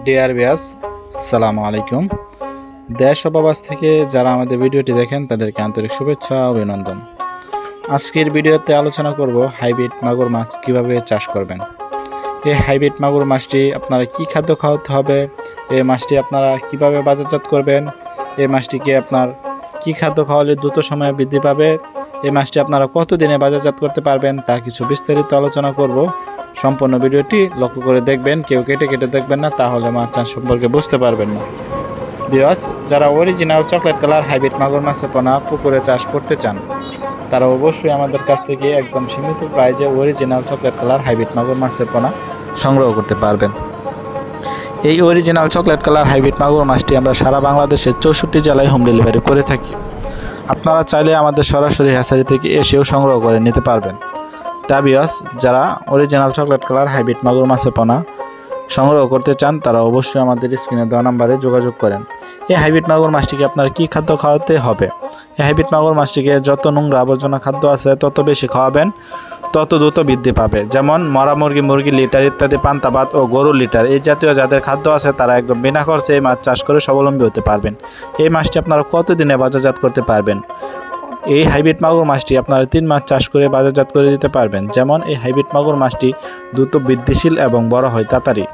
Dear viewers, আসসালামু আলাইকুম। দেশ ও প্রবাস থেকে যারা আমাদের ভিডিওটি দেখেন তাদেরকে আন্তরিক শুভেচ্ছা ও অভিনন্দন। আজকের ভিডিওতে আলোচনা করব হাইব্রিড মাগুর মাছ কিভাবে চাষ করবেন। এই হাইব্রিড মাগুর মাছটি আপনারা কি খাদ্য খাওয়াতে হবে, এই মাছটি আপনারা কিভাবে বাজারজাত করবেন, এই মাছটিকে আপনার কি খাদ্য খাওয়ালে দ্রুত সময়ে বৃদ্ধি পাবে, এই মাছটি আপনারা কতদিনে বাজারজাত করতে পারবেন তা কিছু বিস্তারিত আলোচনা করব। সম্পূর্ণ ভিডিওটি লক্ষ্য করে দেখবেন, কেউ কেটে কেটে দেখবেন না, তাহলে মাছ চাষ সম্পর্কে বুঝতে পারবেন না। ভিউয়ার্স, যারা অরিজিনাল চকলেট কালার হাইব্রিড মাগুর মাছের পোনা পুকুরে চাষ করতে চান তারা অবশ্যই আমাদের কাছ থেকে একদম সীমিত প্রাইজে অরিজিনাল চকলেট কালার হাইব্রিড মাগুর মাছের পোনা সংগ্রহ করতে পারবেন। এই অরিজিনাল চকলেট কালার হাইব্রিড মাগুর মাছটি আমরা সারা বাংলাদেশের 64 জেলায় হোম ডেলিভারি করে থাকি। আপনারা চাইলে আমাদের সরাসরি হ্যাচারি থেকে এসেও সংগ্রহ করে নিতে পারবেন। তা ভিউয়ার্স, যারা অরিজিনাল চকলেট কালার হাইব্রিড মাগুর মাছের পোনা সংগ্রহ করতে চান তারা অবশ্যই আমাদের স্ক্রিনে দেওয়া নাম্বারে যোগাযোগ করেন। এই হাইব্রিড মাগুর মাছটিকে আপনার কি খাদ্য খাওয়াতে হবে? এই হাইব্রিড মাগুর মাছটিকে যত নোংরা আবর্জনা খাদ্য আছে তত বেশি খাওয়াবেন, তত দ্রুত বৃদ্ধি পাবে। যেমন মরা মুরগি লিটার ইত্যাদি, পান্তা ভাত ও গরুর লিটার এই জাতীয় যাদের খাদ্য আছে তারা একদম বিনা খরচে এই মাছ চাষ করে স্বাবলম্বী হতে পারবেন। এই মাছটি আপনারা কতদিনে বাজারজাত করতে পারবেন? এই হাইব্রিড মাগুর মাছটি আপনারা 3 মাস চাষ করে বাজারজাত করে দিতে পারবেন। যেমন এই হাইব্রিড মাগুর মাছটি দ্রুত বৃদ্ধিশীল এবং বড় হয় তাড়াতাড়ি।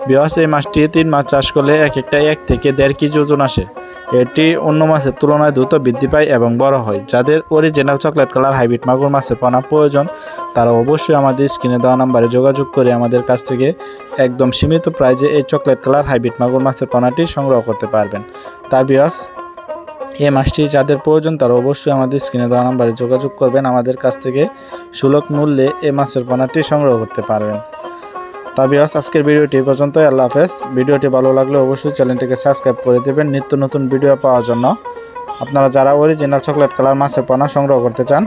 ভিউয়ার্স, এই মাছটি 3 মাস চাষ করলে একটা 1 থেকে 1.5 কেজি ওজন আসে। এটি অন্য মাছের তুলনায় দ্রুত বৃদ্ধি পায় এবং বড় হয়। যাদের অরিজিনাল চকলেট কালার হাইব্রিড মাগুর মাছের পোনা প্রয়োজন তারা অবশ্যই আমাদের স্ক্রিনে দেওয়া নাম্বারে যোগাযোগ করে আমাদের কাছ থেকে একদম সীমিত প্রাইজে এই চকলেট কালার হাইব্রিড মাগুর মাছের পোনাটি সংগ্রহ করতে পারবেন। তা ভিউয়ার্স, এই মাছটি যাদের প্রয়োজন তারা অবশ্যই আমাদের স্ক্রিনে দেওয়া নাম্বারে যোগাযোগ করবেন। আমাদের কাছ থেকে সুলভ মূল্যে এই মাছের পোনাটি সংগ্রহ করতে পারবেন। তা ভিউয়ার্স, আজকের ভিডিওটি পর্যন্তই। আল্লাহ হাফেজ। ভিডিওটি ভালো লাগলে অবশ্যই চ্যানেলটিকে সাবস্ক্রাইব করে দেবেন নিত্য নতুন ভিডিও পাওয়ার জন্য। আপনারা যারা অরিজিনাল চকলেট কালার মাছের পোনা সংগ্রহ করতে চান